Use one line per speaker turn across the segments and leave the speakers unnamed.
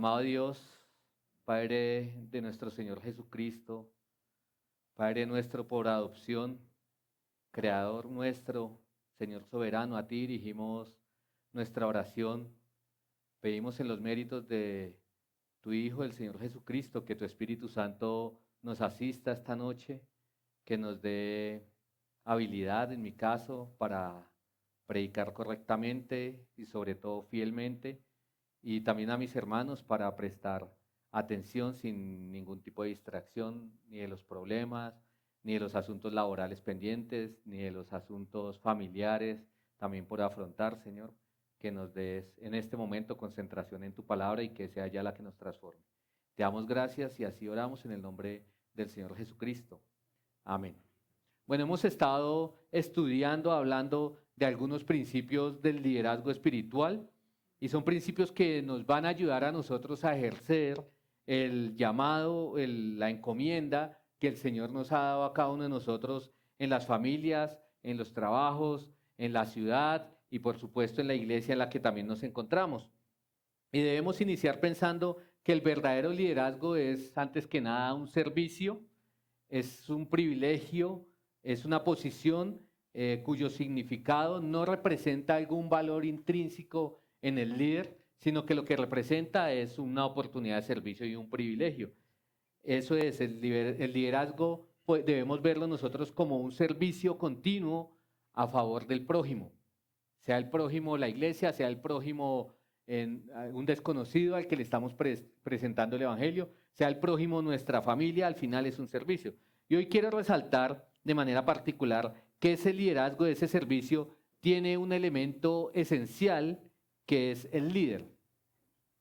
Amado Dios, Padre de nuestro Señor Jesucristo, Padre nuestro por adopción, Creador nuestro, Señor soberano, a ti dirigimos nuestra oración. Pedimos en los méritos de tu Hijo, el Señor Jesucristo, que tu Espíritu Santo nos asista esta noche, que nos dé habilidad, en mi caso, para predicar correctamente y sobre todo fielmente, y también a mis hermanos para prestar atención sin ningún tipo de distracción, ni de los problemas, ni de los asuntos laborales pendientes, ni de los asuntos familiares, también por afrontar, Señor, que nos des en este momento concentración en tu palabra y que sea ya la que nos transforme. Te damos gracias y así oramos en el nombre del Señor Jesucristo. Amén. Bueno, hemos estado estudiando, hablando de algunos principios del liderazgo espiritual y son principios que nos van a ayudar a nosotros a ejercer el llamado, la encomienda que el Señor nos ha dado a cada uno de nosotros en las familias, en los trabajos, en la ciudad y por supuesto en la iglesia en la que también nos encontramos. Y debemos iniciar pensando que el verdadero liderazgo es antes que nada un servicio, es un privilegio, es una posición cuyo significado no representa algún valor intrínseco en el líder, sino que lo que representa es una oportunidad de servicio y un privilegio. Eso es, el liderazgo pues, debemos verlo nosotros como un servicio continuo a favor del prójimo. Sea el prójimo la iglesia, sea el prójimo un desconocido al que le estamos presentando el evangelio, sea el prójimo nuestra familia, al final es un servicio. Y hoy quiero resaltar de manera particular que ese liderazgo, ese servicio, tiene un elemento esencial que es el líder.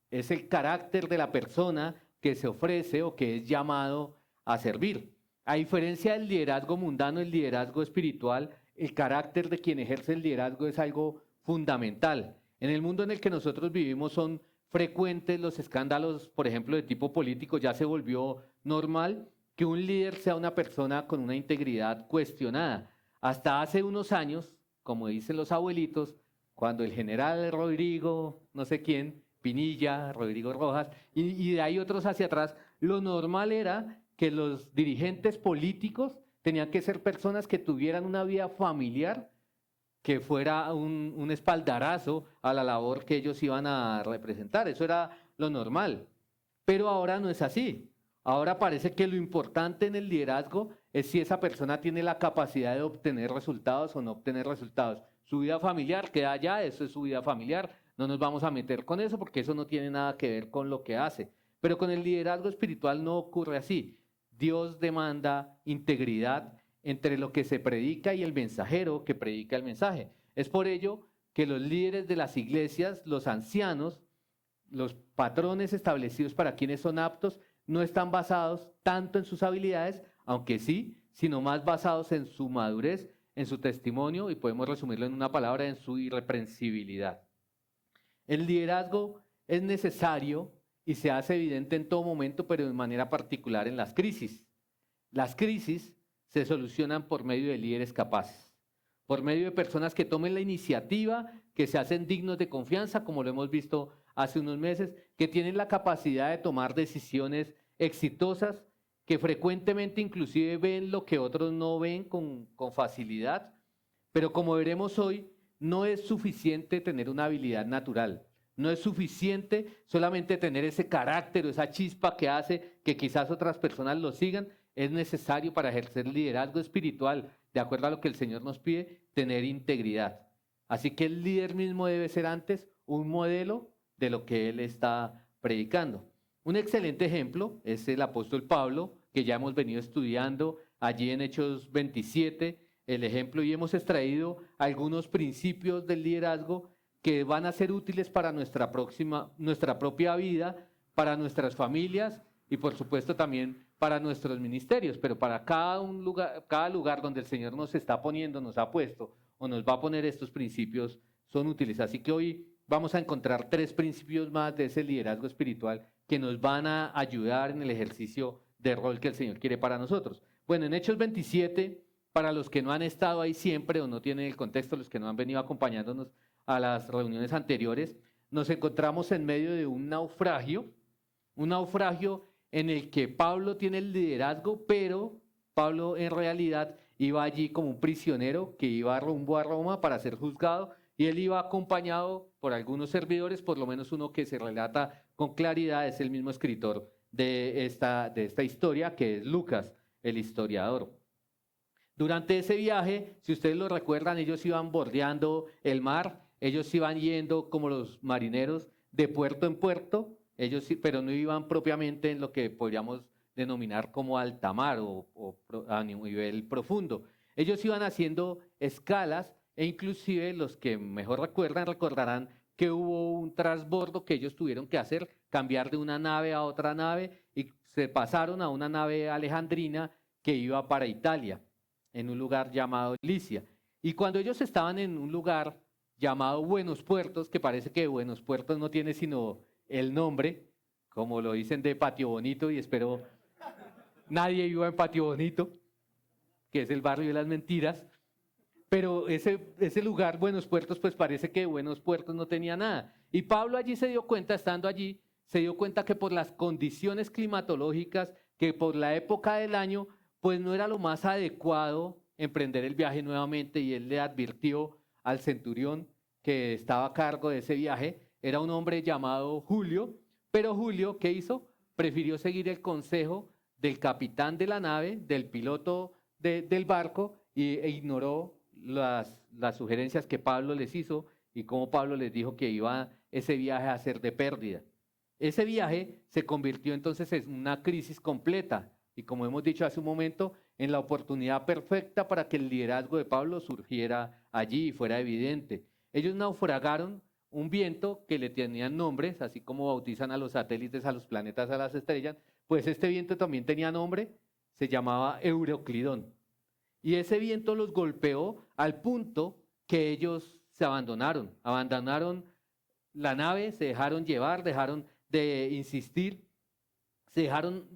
Es el carácter de la persona que se ofrece o que es llamado a servir. A diferencia del liderazgo mundano, el liderazgo espiritual, el carácter de quien ejerce el liderazgo es algo fundamental. En el mundo en el que nosotros vivimos son frecuentes los escándalos, por ejemplo, de tipo político. Ya se volvió normal que un líder sea una persona con una integridad cuestionada. Hasta hace unos años, como dicen los abuelitos, cuando el general Rodrigo, no sé quién, Pinilla, Rodrigo Rojas, y de ahí otros hacia atrás, lo normal era que los dirigentes políticos tenían que ser personas que tuvieran una vida familiar, que fuera un espaldarazo a la labor que ellos iban a representar. Eso era lo normal. Pero ahora no es así. Ahora parece que lo importante en el liderazgo es si esa persona tiene la capacidad de obtener resultados o no obtener resultados. Su vida familiar queda allá, eso es su vida familiar. No nos vamos a meter con eso porque eso no tiene nada que ver con lo que hace. Pero con el liderazgo espiritual no ocurre así. Dios demanda integridad entre lo que se predica y el mensajero que predica el mensaje. Es por ello que los líderes de las iglesias, los ancianos, los patrones establecidos para quienes son aptos, no están basados tanto en sus habilidades, aunque sí, sino más basados en su madurez, en su testimonio y podemos resumirlo en una palabra, en su irreprensibilidad. El liderazgo es necesario y se hace evidente en todo momento, pero de manera particular en las crisis. Las crisis se solucionan por medio de líderes capaces, por medio de personas que tomen la iniciativa, que se hacen dignos de confianza, como lo hemos visto hace unos meses, que tienen la capacidad de tomar decisiones exitosas, que frecuentemente inclusive ven lo que otros no ven con facilidad. Pero como veremos hoy, no es suficiente tener una habilidad natural. No es suficiente solamente tener ese carácter o esa chispa que hace que quizás otras personas lo sigan. Es necesario para ejercer liderazgo espiritual, de acuerdo a lo que el Señor nos pide, tener integridad. Así que el líder mismo debe ser antes un modelo de lo que él está predicando. Un excelente ejemplo es el apóstol Pablo, que ya hemos venido estudiando allí en Hechos 27, el ejemplo, y hemos extraído algunos principios del liderazgo que van a ser útiles para nuestra propia vida, para nuestras familias y por supuesto también para nuestros ministerios, pero para cada lugar donde el Señor nos está poniendo, nos ha puesto o nos va a poner estos principios son útiles. Así que hoy vamos a encontrar 3 principios más de ese liderazgo espiritual que nos van a ayudar en el ejercicio de rol que el Señor quiere para nosotros. Bueno, en Hechos 27, para los que no han estado ahí siempre o no tienen el contexto, los que no han venido acompañándonos a las reuniones anteriores, nos encontramos en medio de un naufragio un naufragio en el que Pablo tiene el liderazgo, pero Pablo en realidad iba allí como un prisionero que iba rumbo a Roma para ser juzgado, y él iba acompañado por algunos servidores, por lo menos uno que se relata con claridad es el mismo escritor de esta historia, que es Lucas, el historiador. Durante ese viaje, si ustedes lo recuerdan, ellos iban bordeando el mar, ellos iban yendo como los marineros de puerto en puerto, pero no iban propiamente en lo que podríamos denominar como alta mar o a nivel profundo. Ellos iban haciendo escalas e inclusive los que mejor recordarán que hubo un transbordo que ellos tuvieron que hacer, cambiar de una nave a otra nave, y se pasaron a una nave alejandrina que iba para Italia, en un lugar llamado Licia. Y cuando ellos estaban en un lugar llamado Buenos Puertos, que parece que Buenos Puertos no tiene sino el nombre, como lo dicen, de Patio Bonito, y espero nadie viva en Patio Bonito, que es el barrio de las mentiras, pero ese lugar, Buenos Puertos, pues parece que Buenos Puertos no tenía nada. Y Pablo allí se dio cuenta, estando allí, se dio cuenta que por las condiciones climatológicas, que por la época del año, pues no era lo más adecuado emprender el viaje nuevamente, y él le advirtió al centurión que estaba a cargo de ese viaje, era un hombre llamado Julio, pero Julio, ¿qué hizo? Prefirió seguir el consejo del capitán de la nave, del piloto del barco, e ignoró las sugerencias que Pablo les hizo y cómo Pablo les dijo que iba ese viaje a ser de pérdida. Ese viaje se convirtió entonces en una crisis completa y, como hemos dicho hace un momento, en la oportunidad perfecta para que el liderazgo de Pablo surgiera allí y fuera evidente. Ellos naufragaron un viento que le tenían nombres, así como bautizan a los satélites, a los planetas, a las estrellas, pues este viento también tenía nombre, se llamaba Euroclidón. Y ese viento los golpeó al punto que ellos se abandonaron la nave, se dejaron llevar, dejaron de insistir, se dejaron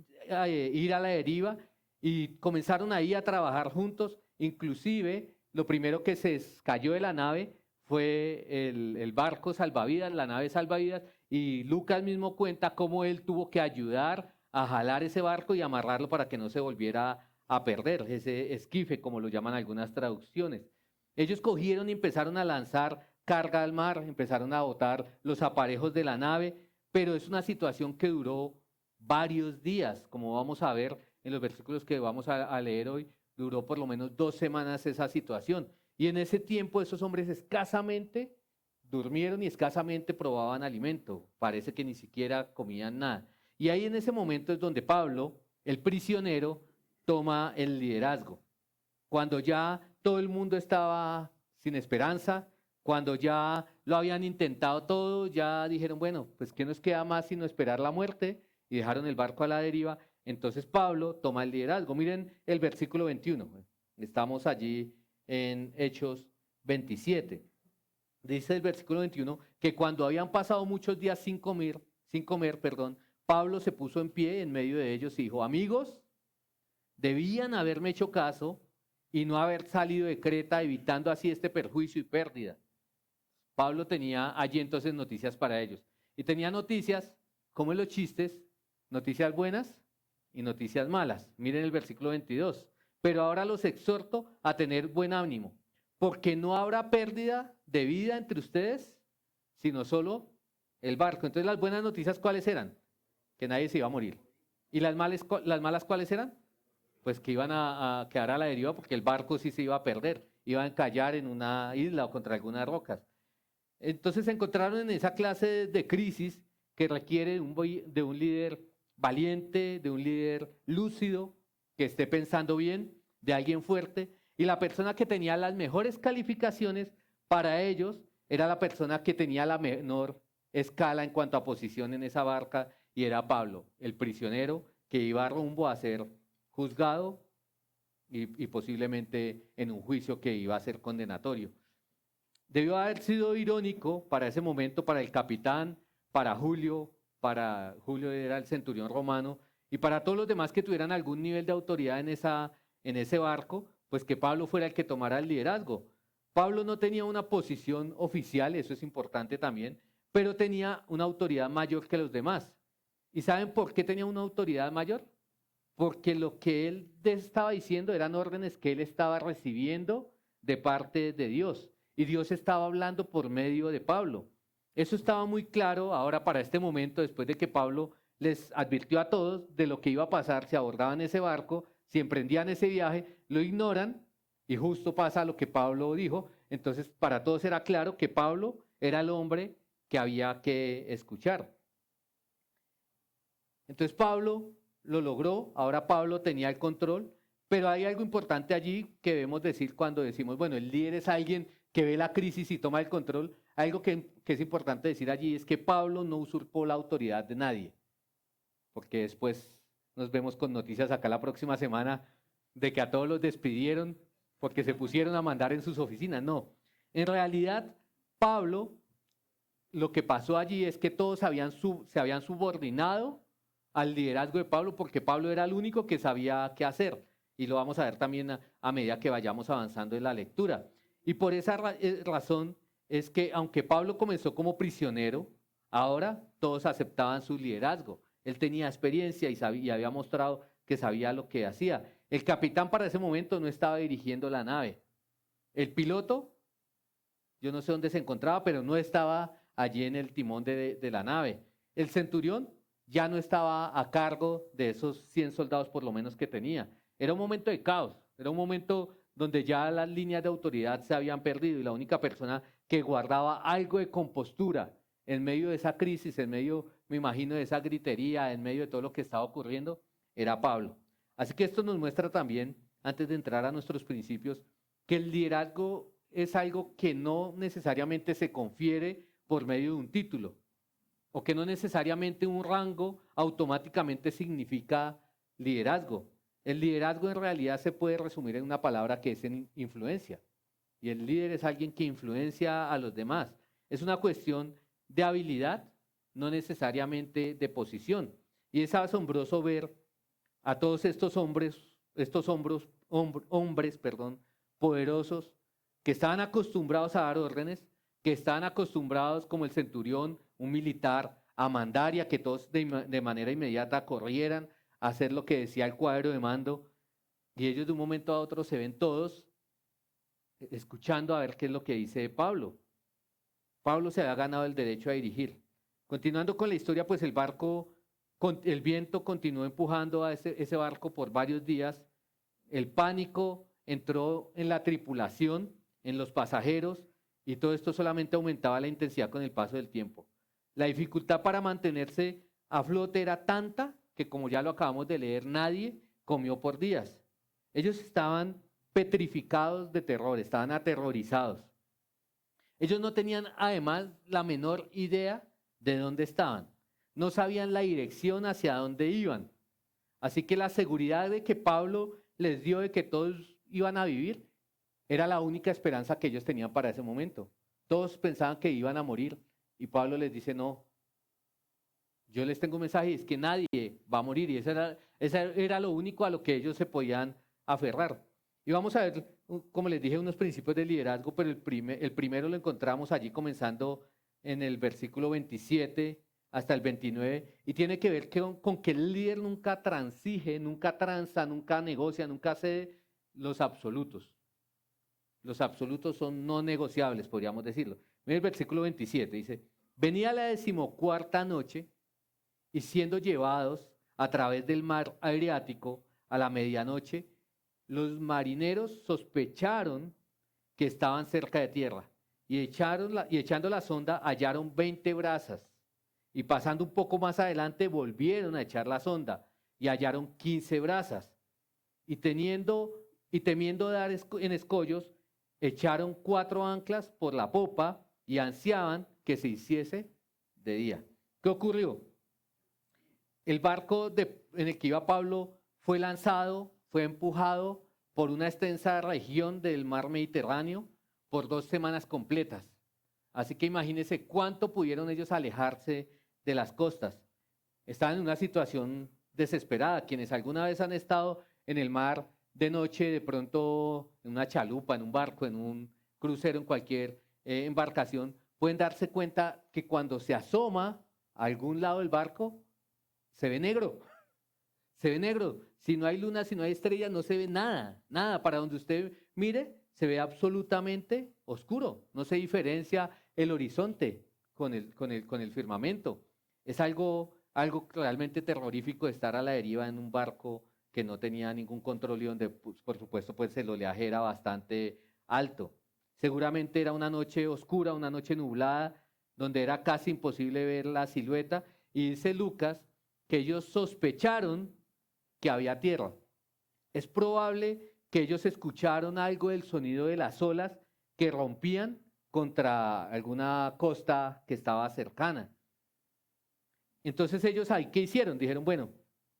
ir a la deriva y comenzaron ahí a trabajar juntos. Inclusive, lo primero que se cayó de la nave fue el barco salvavidas, la nave salvavidas, y Lucas mismo cuenta cómo él tuvo que ayudar a jalar ese barco y amarrarlo para que no se volviera a perder, ese esquife, como lo llaman algunas traducciones. Ellos cogieron y empezaron a lanzar carga al mar, empezaron a botar los aparejos de la nave, pero es una situación que duró varios días, como vamos a ver en los versículos que vamos a leer hoy. Duró por lo menos 2 semanas esa situación. Y en ese tiempo esos hombres escasamente durmieron y escasamente probaban alimento. Parece que ni siquiera comían nada. Y ahí en ese momento es donde Pablo, el prisionero, toma el liderazgo. Cuando ya todo el mundo estaba sin esperanza, cuando ya lo habían intentado todo, ya dijeron, bueno, pues ¿qué nos queda más sino esperar la muerte? Y dejaron el barco a la deriva. Entonces Pablo toma el liderazgo. Miren el versículo 21. Estamos allí en Hechos 27. Dice el versículo 21 que cuando habían pasado muchos días sin comer, Pablo se puso en pie en medio de ellos y dijo, amigos, debían haberme hecho caso y no haber salido de Creta, evitando así este perjuicio y pérdida. Pablo tenía allí entonces noticias para ellos. Y tenía noticias, como en los chistes, noticias buenas y noticias malas. Miren el versículo 22. Pero ahora los exhorto a tener buen ánimo, porque no habrá pérdida de vida entre ustedes, sino solo el barco. Entonces las buenas noticias, ¿cuáles eran? Que nadie se iba a morir. ¿Y las malas cuáles eran? Pues que iban a quedar a la deriva porque el barco sí se iba a perder, iba a encallar en una isla o contra algunas rocas. Entonces se encontraron en esa clase de crisis que requiere de un líder valiente, de un líder lúcido, que esté pensando bien, de alguien fuerte. Y la persona que tenía las mejores calificaciones para ellos era la persona que tenía la menor escala en cuanto a posición en esa barca, y era Pablo, el prisionero que iba rumbo a ser juzgado y posiblemente en un juicio que iba a ser condenatorio. Debió haber sido irónico para ese momento, para el capitán, para Julio era el centurión romano, y para todos los demás que tuvieran algún nivel de autoridad en ese barco, pues que Pablo fuera el que tomara el liderazgo. Pablo no tenía una posición oficial, eso es importante también, pero tenía una autoridad mayor que los demás. ¿Y saben por qué tenía una autoridad mayor? Porque lo que él estaba diciendo eran órdenes que él estaba recibiendo de parte de Dios. Y Dios estaba hablando por medio de Pablo. Eso estaba muy claro ahora para este momento, después de que Pablo les advirtió a todos de lo que iba a pasar, si abordaban ese barco, si emprendían ese viaje, lo ignoran y justo pasa lo que Pablo dijo. Entonces, para todos era claro que Pablo era el hombre que había que escuchar. Entonces Pablo lo logró, ahora Pablo tenía el control, pero hay algo importante allí que debemos decir cuando decimos, bueno, el líder es alguien que ve la crisis y toma el control. Algo que es importante decir allí es que Pablo no usurpó la autoridad de nadie, porque después nos vemos con noticias acá la próxima semana de que a todos los despidieron porque se pusieron a mandar en sus oficinas. No, en realidad Pablo, lo que pasó allí es que todos se habían subordinado al liderazgo de Pablo porque Pablo era el único que sabía qué hacer. Y lo vamos a ver también a medida que vayamos avanzando en la lectura. Y por esa razón es que aunque Pablo comenzó como prisionero, ahora todos aceptaban su liderazgo. Él tenía experiencia y había mostrado que sabía lo que hacía. El capitán para ese momento no estaba dirigiendo la nave. El piloto, yo no sé dónde se encontraba, pero no estaba allí en el timón de la nave. El centurión ya no estaba a cargo de esos 100 soldados por lo menos que tenía. Era un momento de caos, era un momento donde ya las líneas de autoridad se habían perdido y la única persona que guardaba algo de compostura en medio de esa crisis, en medio, me imagino, de esa gritería, en medio de todo lo que estaba ocurriendo, era Pablo. Así que esto nos muestra también, antes de entrar a nuestros principios, que el liderazgo es algo que no necesariamente se confiere por medio de un título, o que no necesariamente un rango automáticamente significa liderazgo. El liderazgo en realidad se puede resumir en una palabra que es en influencia. Y el líder es alguien que influencia a los demás. Es una cuestión de habilidad, no necesariamente de posición. Y es asombroso ver a todos estos hombres, poderosos, que estaban acostumbrados a dar órdenes, que estaban acostumbrados como el centurión, un militar, a mandar y a que todos de manera inmediata corrieran a hacer lo que decía el cuadro de mando, y ellos de un momento a otro se ven todos escuchando a ver qué es lo que dice Pablo. Pablo se había ganado el derecho a dirigir. Continuando con la historia, pues el viento continuó empujando a ese barco por varios días. El pánico entró en la tripulación, en los pasajeros, y todo esto solamente aumentaba la intensidad con el paso del tiempo. La dificultad para mantenerse a flote era tanta que, como ya lo acabamos de leer, nadie comió por días. Ellos estaban petrificados de terror, estaban aterrorizados. Ellos no tenían además la menor idea de dónde estaban. No sabían la dirección hacia dónde iban. Así que la seguridad de que Pablo les dio de que todos iban a vivir era la única esperanza que ellos tenían para ese momento. Todos pensaban que iban a morir y Pablo les dice, no, yo les tengo un mensaje y es que nadie va a morir, y esa era lo único a lo que ellos se podían aferrar. Y vamos a ver, como les dije, unos principios de liderazgo, pero el primero lo encontramos allí comenzando en el versículo 27 hasta el 29, y tiene que ver con que el líder nunca transige, nunca tranza, nunca negocia, nunca cede los absolutos. Los absolutos son no negociables, podríamos decirlo. Mira el versículo 27, dice, venía la 14ª noche, y siendo llevados a través del mar Adriático a la medianoche, los marineros sospecharon que estaban cerca de tierra y echando la sonda hallaron 20 brazas, y pasando un poco más adelante volvieron a echar la sonda y hallaron 15 brazas, y temiendo dar en escollos, echaron 4 anclas por la popa y ansiaban que se hiciese de día. ¿Qué ocurrió? El barco en el que iba Pablo fue lanzado, fue empujado por una extensa región del mar Mediterráneo por 2 semanas completas. Así que imagínense cuánto pudieron ellos alejarse de las costas. Estaban en una situación desesperada. Quienes alguna vez han estado en el mar de noche, de pronto en una chalupa, en un barco, en un crucero, en cualquier embarcación, pueden darse cuenta que cuando se asoma a algún lado del barco, se ve negro, se ve negro. Si no hay luna, si no hay estrellas, no se ve nada, nada. Para donde usted mire, se ve absolutamente oscuro. No se diferencia el horizonte con el firmamento. Es algo realmente terrorífico estar a la deriva en un barco que no tenía ningún control y donde, pues, por supuesto, pues el oleaje era bastante alto. Seguramente era una noche oscura, una noche nublada, donde era casi imposible ver la silueta. Y dice Lucas que ellos sospecharon que había tierra. Es probable que ellos escucharon algo del sonido de las olas que rompían contra alguna costa que estaba cercana. Entonces ellos ahí, ¿qué hicieron? Dijeron, bueno,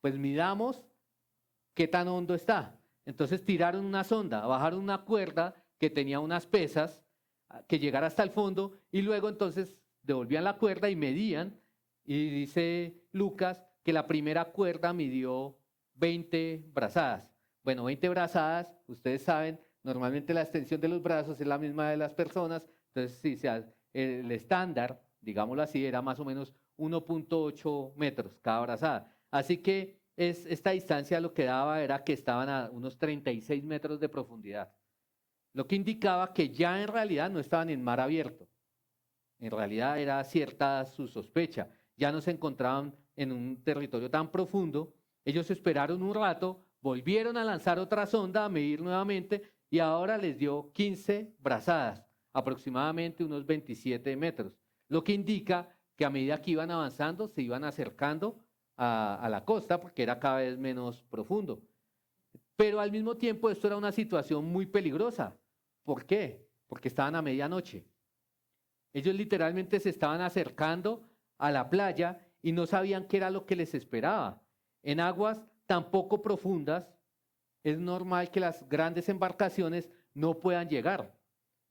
pues midamos qué tan hondo está. Entonces tiraron una sonda, bajaron una cuerda que tenía unas pesas que llegara hasta el fondo y luego entonces devolvían la cuerda y medían. Y dice Lucas que la primera cuerda midió 20 brazadas. Bueno, 20 brazadas, ustedes saben, normalmente la extensión de los brazos es la misma de las personas, entonces sí, el estándar, digámoslo así, era más o menos 1.8 metros cada brazada. Así que esta distancia lo que daba era que estaban a unos 36 metros de profundidad, lo que indicaba que ya en realidad no estaban en mar abierto. En realidad era cierta su sospecha. Ya no se encontraban en un territorio tan profundo. Ellos esperaron un rato, volvieron a lanzar otra sonda, a medir nuevamente y ahora les dio 15 brazadas, aproximadamente unos 27 metros, lo que indica que a medida que iban avanzando se iban acercando a la costa porque era cada vez menos profundo. Pero al mismo tiempo esto era una situación muy peligrosa. ¿Por qué? Porque estaban a medianoche. Ellos literalmente se estaban acercando a la playa y no sabían qué era lo que les esperaba. En aguas tan poco profundas, es normal que las grandes embarcaciones no puedan llegar,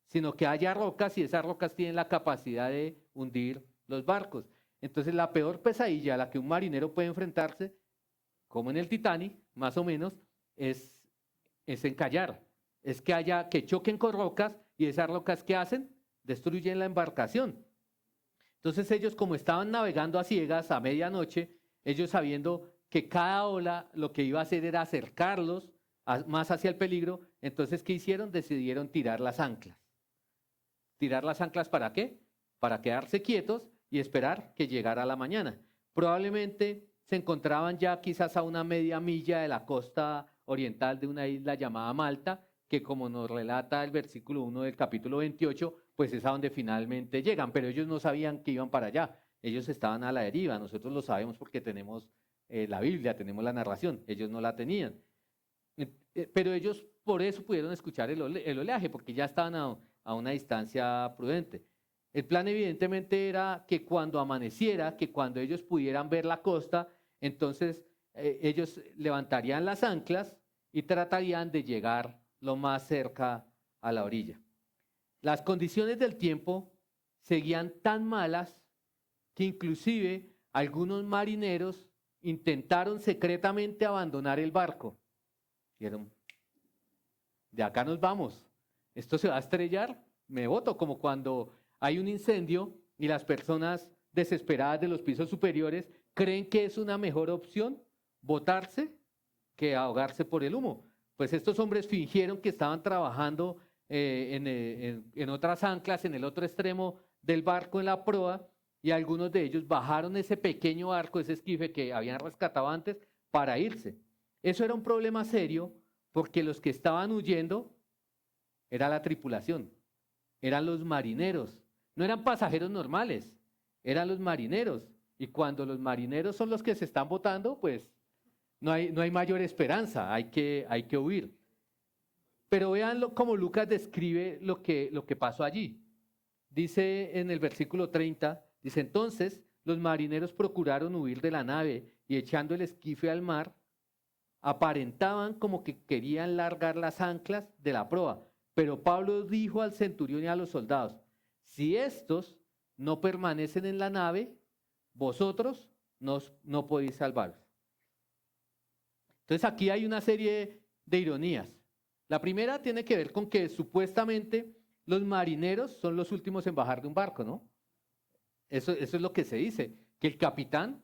sino que haya rocas y esas rocas tienen la capacidad de hundir los barcos. Entonces la peor pesadilla a la que un marinero puede enfrentarse, como en el Titanic, más o menos, es encallar. Es que choquen con rocas y esas rocas ¿qué hacen? Destruyen la embarcación. Entonces ellos como estaban navegando a ciegas a medianoche, ellos sabiendo que cada ola lo que iba a hacer era acercarlos más hacia el peligro, entonces ¿qué hicieron? Decidieron tirar las anclas. ¿Tirar las anclas para qué? Para quedarse quietos y esperar que llegara la mañana. Probablemente se encontraban ya quizás a una media milla de la costa oriental de una isla llamada Malta, que como nos relata el versículo 1 del capítulo 28, pues es a donde finalmente llegan, pero ellos no sabían que iban para allá, ellos estaban a la deriva, nosotros lo sabemos porque tenemos la Biblia, tenemos la narración, ellos no la tenían. Pero ellos por eso pudieron escuchar el oleaje, porque ya estaban a una distancia prudente. El plan evidentemente era que cuando amaneciera, que cuando ellos pudieran ver la costa, entonces ellos levantarían las anclas y tratarían de llegar lo más cerca a la orilla. Las condiciones del tiempo seguían tan malas que inclusive algunos marineros intentaron secretamente abandonar el barco. Dijeron, de acá nos vamos, esto se va a estrellar, me boto, como cuando hay un incendio y las personas desesperadas de los pisos superiores creen que es una mejor opción botarse que ahogarse por el humo. Pues estos hombres fingieron que estaban trabajando en otras anclas, en el otro extremo del barco, en la proa, y algunos de ellos bajaron ese pequeño barco, ese esquife que habían rescatado antes, para irse. Eso era un problema serio porque los que estaban huyendo era la tripulación, eran los marineros, no eran pasajeros normales, eran los marineros. Y cuando los marineros son los que se están botando, pues no hay mayor esperanza, hay que huir. Pero vean cómo Lucas describe lo que pasó allí. Dice en el versículo 30, dice, entonces los marineros procuraron huir de la nave y echando el esquife al mar, aparentaban como que querían largar las anclas de la proa. Pero Pablo dijo al centurión y a los soldados, si estos no permanecen en la nave, vosotros no podéis salvaros. Entonces aquí hay una serie de ironías. La primera tiene que ver con que supuestamente los marineros son los últimos en bajar de un barco, ¿no? Eso es lo que se dice, que el capitán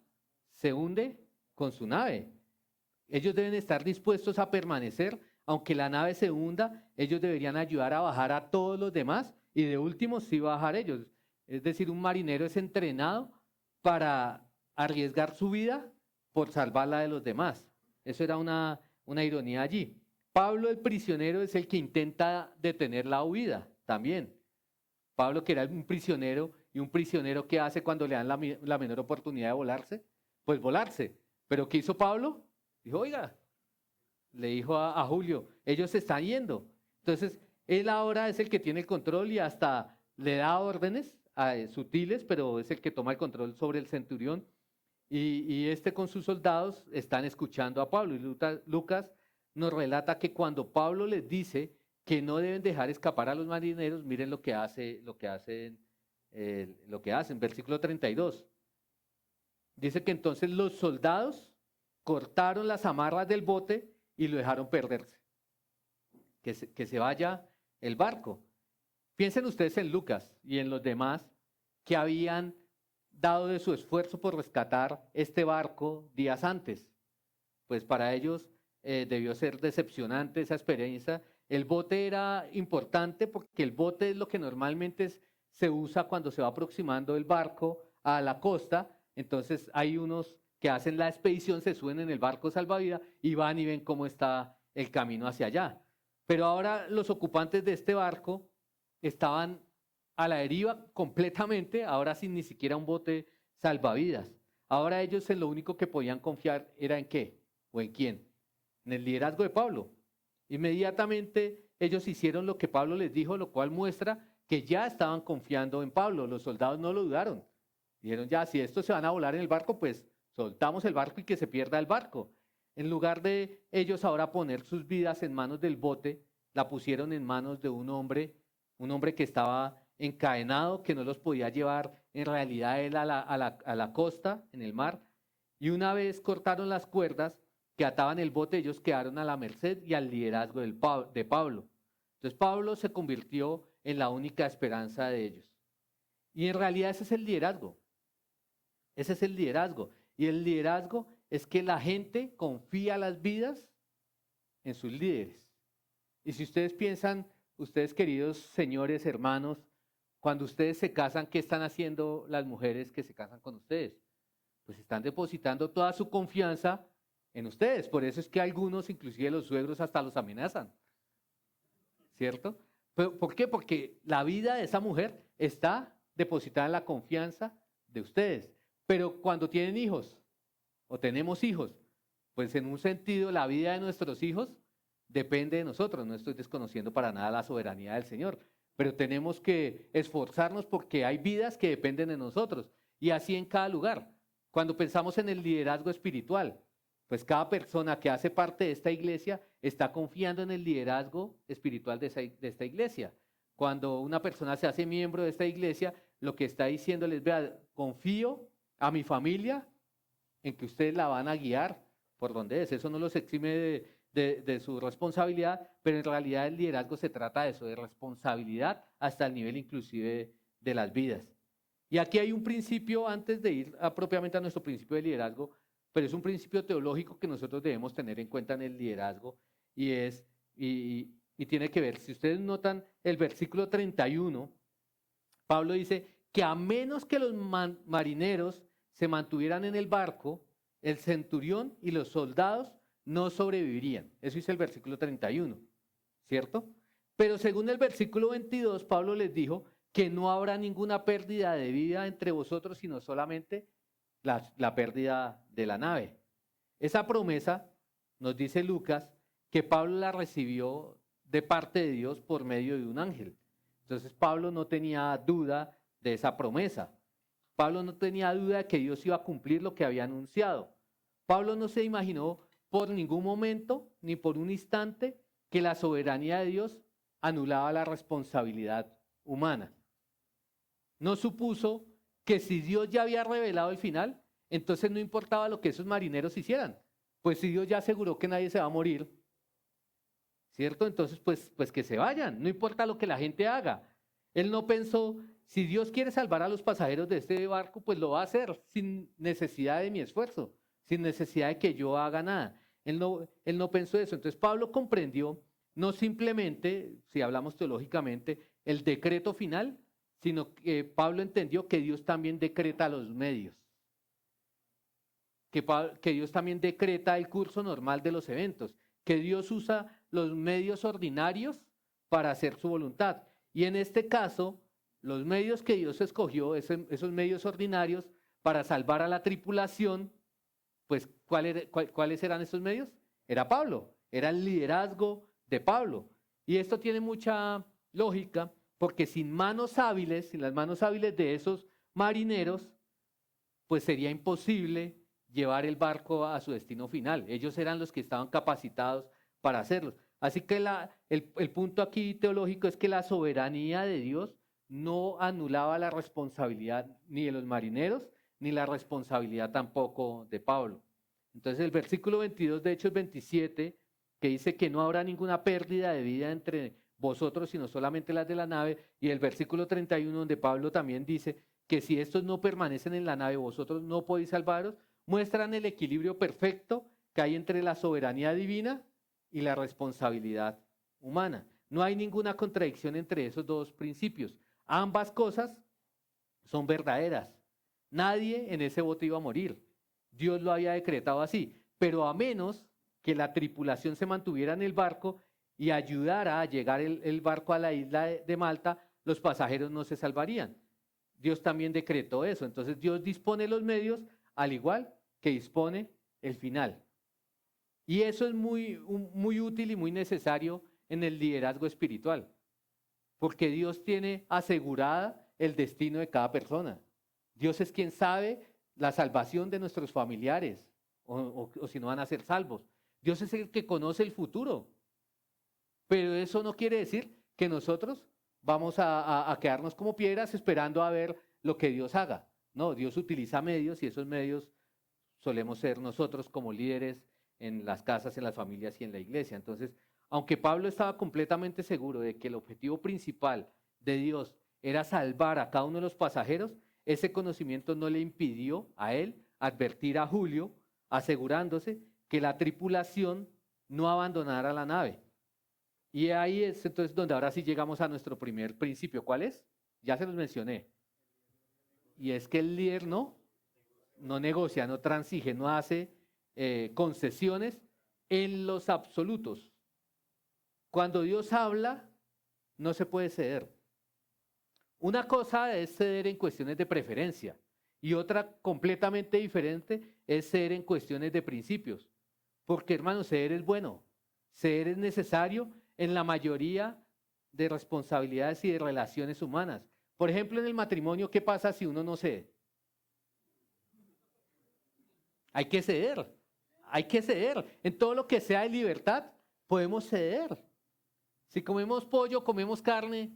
se hunde con su nave. Ellos deben estar dispuestos a permanecer, aunque la nave se hunda, ellos deberían ayudar a bajar a todos los demás y de último sí bajar ellos. Es decir, un marinero es entrenado para arriesgar su vida por salvar la de los demás. Eso era una ironía allí. Pablo el prisionero es el que intenta detener la huida también. Pablo, que era un prisionero, y un prisionero, ¿qué hace cuando le dan la menor oportunidad de volarse? Pues volarse. ¿Pero qué hizo Pablo? Dijo, oiga, le dijo a Julio, ellos se están yendo. Entonces, él ahora es el que tiene el control y hasta le da órdenes sutiles, pero es el que toma el control sobre el centurión. Y este con sus soldados están escuchando a Pablo. Y Lucas nos relata que cuando Pablo les dice que no deben dejar escapar a los marineros, miren lo que hacen, versículo 32. Dice que entonces los soldados cortaron las amarras del bote y lo dejaron perderse. Que se vaya el barco. Piensen ustedes en Lucas y en los demás que habían dado de su esfuerzo por rescatar este barco días antes. Pues para ellos debió ser decepcionante esa experiencia. El bote era importante porque el bote es lo que normalmente se usa cuando se va aproximando el barco a la costa. Entonces hay unos que hacen la expedición, se suben en el barco salvavidas y van y ven cómo está el camino hacia allá. Pero ahora los ocupantes de este barco estaban a la deriva completamente, ahora sin ni siquiera un bote salvavidas. Ahora ellos en lo único que podían confiar era en qué o en quién, en el liderazgo de Pablo. Inmediatamente ellos hicieron lo que Pablo les dijo, lo cual muestra que ya estaban confiando en Pablo. Los soldados no lo dudaron. Dijeron ya, si estos se van a volar en el barco, pues soltamos el barco y que se pierda el barco. En lugar de ellos ahora poner sus vidas en manos del bote, la pusieron en manos de un hombre que estaba encadenado, que no los podía llevar en realidad él a la costa, en el mar. Y una vez cortaron las cuerdas que ataban el bote, ellos quedaron a la merced y al liderazgo de Pablo. Entonces Pablo se convirtió en la única esperanza de ellos. Y en realidad ese es el liderazgo. Ese es el liderazgo. Y el liderazgo es que la gente confía las vidas en sus líderes. Y si ustedes piensan, ustedes queridos señores, hermanos, cuando ustedes se casan, ¿qué están haciendo las mujeres que se casan con ustedes? Pues están depositando toda su confianza en ustedes. Por eso es que algunos, inclusive los suegros, hasta los amenazan. ¿Cierto? ¿Por qué? Porque la vida de esa mujer está depositada en la confianza de ustedes. Pero cuando tienen hijos o tenemos hijos, pues en un sentido la vida de nuestros hijos depende de nosotros. No estoy desconociendo para nada la soberanía del Señor, pero tenemos que esforzarnos porque hay vidas que dependen de nosotros. Y así en cada lugar. Cuando pensamos en el liderazgo espiritual, pues cada persona que hace parte de esta iglesia está confiando en el liderazgo espiritual de esta iglesia. Cuando una persona se hace miembro de esta iglesia, lo que está diciéndoles, vea, confío a mi familia en que ustedes la van a guiar por donde es. Eso no los exime de su responsabilidad, pero en realidad el liderazgo se trata de eso, de responsabilidad hasta el nivel inclusive de las vidas. Y aquí hay un principio, antes de ir propiamente a nuestro principio de liderazgo, pero es un principio teológico que nosotros debemos tener en cuenta en el liderazgo y tiene que ver, si ustedes notan el versículo 31, Pablo dice que a menos que los marineros se mantuvieran en el barco, el centurión y los soldados no sobrevivirían. Eso dice el versículo 31, ¿cierto? Pero según el versículo 22, Pablo les dijo que no habrá ninguna pérdida de vida entre vosotros, sino solamente la pérdida de la nave. Esa promesa, nos dice Lucas, que Pablo la recibió de parte de Dios por medio de un ángel. Entonces Pablo no tenía duda de esa promesa. Pablo no tenía duda de que Dios iba a cumplir lo que había anunciado. Pablo no se imaginó por ningún momento, ni por un instante, que la soberanía de Dios anulaba la responsabilidad humana. No supuso que si Dios ya había revelado el final, entonces no importaba lo que esos marineros hicieran. Pues si Dios ya aseguró que nadie se va a morir, ¿cierto? Entonces pues que se vayan, no importa lo que la gente haga. Él no pensó, si Dios quiere salvar a los pasajeros de este barco, pues lo va a hacer sin necesidad de mi esfuerzo, sin necesidad de que yo haga nada. Él no pensó eso. Entonces Pablo comprendió no simplemente, si hablamos teológicamente, el decreto final, sino que Pablo entendió que Dios también decreta los medios, que Dios también decreta el curso normal de los eventos, que Dios usa los medios ordinarios para hacer su voluntad. Y en este caso, los medios que Dios escogió, esos medios ordinarios para salvar a la tripulación, pues ¿cuáles eran esos medios? Era Pablo, era el liderazgo de Pablo. Y esto tiene mucha lógica, porque sin las manos hábiles de esos marineros, pues sería imposible llevar el barco a su destino final. Ellos eran los que estaban capacitados para hacerlo. Así que el punto aquí teológico es que la soberanía de Dios no anulaba la responsabilidad ni de los marineros, ni la responsabilidad tampoco de Pablo. Entonces el versículo 22 de Hechos 27, que dice que no habrá ninguna pérdida de vida entre vosotros, sino solamente las de la nave, y el versículo 31 donde Pablo también dice que si estos no permanecen en la nave, vosotros no podéis salvaros, muestran el equilibrio perfecto que hay entre la soberanía divina y la responsabilidad humana. No hay ninguna contradicción entre esos dos principios. Ambas cosas son verdaderas. Nadie en ese bote iba a morir. Dios lo había decretado así. Pero a menos que la tripulación se mantuviera en el barco y ayudara a llegar el barco a la isla de Malta, los pasajeros no se salvarían. Dios también decretó eso. Entonces Dios dispone los medios al igual que dispone el final. Y eso es muy útil y muy necesario en el liderazgo espiritual, porque Dios tiene asegurada el destino de cada persona. Dios es quien sabe la salvación de nuestros familiares o si no van a ser salvos. Dios es el que conoce el futuro. Pero eso no quiere decir que nosotros vamos a quedarnos como piedras esperando a ver lo que Dios haga. No, Dios utiliza medios y esos medios solemos ser nosotros como líderes en las casas, en las familias y en la iglesia. Entonces, aunque Pablo estaba completamente seguro de que el objetivo principal de Dios era salvar a cada uno de los pasajeros, ese conocimiento no le impidió a él advertir a Julio, asegurándose que la tripulación no abandonara la nave. Y ahí es entonces donde ahora sí llegamos a nuestro primer principio. ¿Cuál es? Ya se los mencioné. Y es que el líder no negocia, no transige, no hace concesiones en los absolutos. Cuando Dios habla, no se puede ceder. Una cosa es ceder en cuestiones de preferencia y otra completamente diferente es ceder en cuestiones de principios. Porque, hermano, ceder es bueno, ceder es necesario en la mayoría de responsabilidades y de relaciones humanas. Por ejemplo, en el matrimonio, ¿qué pasa si uno no cede? Hay que ceder, hay que ceder. En todo lo que sea de libertad, podemos ceder. Si comemos pollo, comemos carne,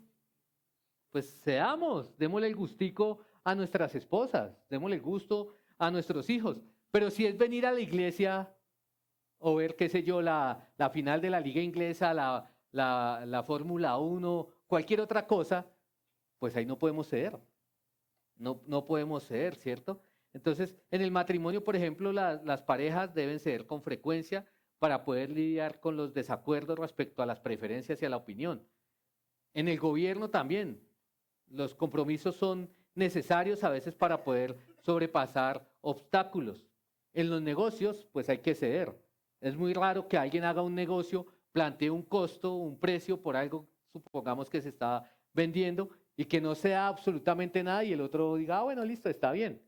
pues cedamos, démosle el gustico a nuestras esposas, démosle el gusto a nuestros hijos. Pero si es venir a la iglesia o ver, qué sé yo, la final de la liga inglesa, la Fórmula 1, cualquier otra cosa, pues ahí no podemos ceder. No podemos ceder, ¿cierto? Entonces, en el matrimonio, por ejemplo, las parejas deben ceder con frecuencia para poder lidiar con los desacuerdos respecto a las preferencias y a la opinión. En el gobierno también, los compromisos son necesarios a veces para poder sobrepasar obstáculos. En los negocios, pues hay que ceder. Es muy raro que alguien haga un negocio, plantee un costo, un precio por algo, supongamos que se está vendiendo, y que no sea absolutamente nada y el otro diga, bueno, listo, está bien.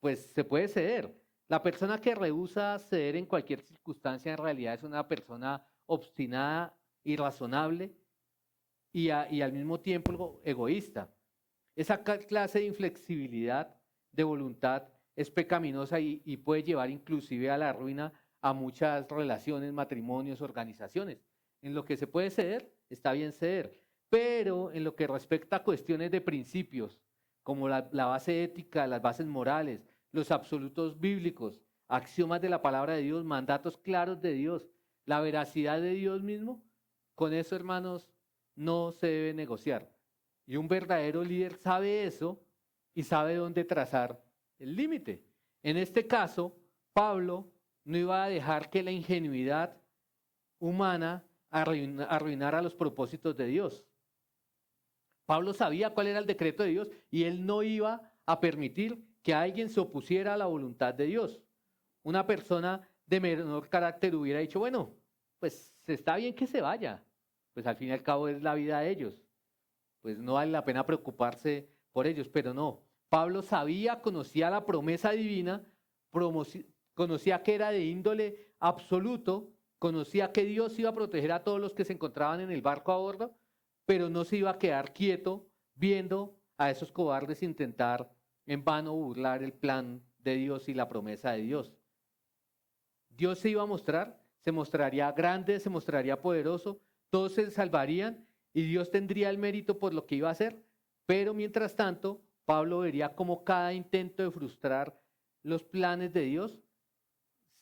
Pues se puede ceder. La persona que rehúsa ceder en cualquier circunstancia en realidad es una persona obstinada, irrazonable y al mismo tiempo egoísta. Esa clase de inflexibilidad de voluntad es pecaminosa y puede llevar inclusive a la ruina a muchas relaciones, matrimonios, organizaciones. En lo que se puede ceder, está bien ceder, pero en lo que respecta a cuestiones de principios, como la base ética, las bases morales, los absolutos bíblicos, axiomas de la palabra de Dios, mandatos claros de Dios, la veracidad de Dios mismo, con eso, hermanos, no se debe negociar. Y un verdadero líder sabe eso y sabe dónde trazar el límite. En este caso, Pablo no iba a dejar que la ingenuidad humana arruinara los propósitos de Dios. Pablo sabía cuál era el decreto de Dios y él no iba a permitir que alguien se opusiera a la voluntad de Dios. Una persona de menor carácter hubiera dicho, bueno, pues está bien que se vaya, pues al fin y al cabo es la vida de ellos, pues no vale la pena preocuparse por ellos, pero no. Pablo sabía, conocía la promesa divina, conocía que era de índole absoluto, conocía que Dios iba a proteger a todos los que se encontraban en el barco a bordo, pero no se iba a quedar quieto viendo a esos cobardes intentar en vano burlar el plan de Dios y la promesa de Dios. Dios se iba a mostrar, se mostraría grande, se mostraría poderoso, todos se salvarían y Dios tendría el mérito por lo que iba a hacer, pero mientras tanto, Pablo vería cómo cada intento de frustrar los planes de Dios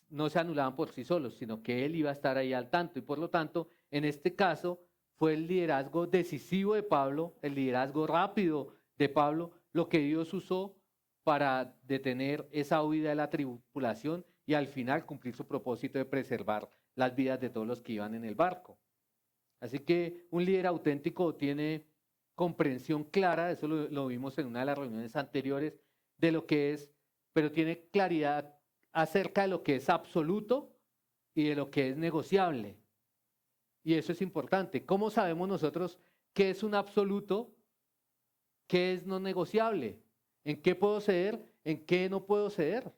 no se anulaban por sí solos, sino que él iba a estar ahí al tanto y por lo tanto, en este caso, fue el liderazgo decisivo de Pablo, el liderazgo rápido de Pablo, lo que Dios usó para detener esa huida de la tribulación y al final cumplir su propósito de preservar las vidas de todos los que iban en el barco. Así que un líder auténtico tiene comprensión clara, eso lo vimos en una de las reuniones anteriores, de lo que es, pero tiene claridad acerca de lo que es absoluto y de lo que es negociable. Y eso es importante. ¿Cómo sabemos nosotros qué es un absoluto, qué es no negociable? ¿En qué puedo ceder? ¿En qué no puedo ceder?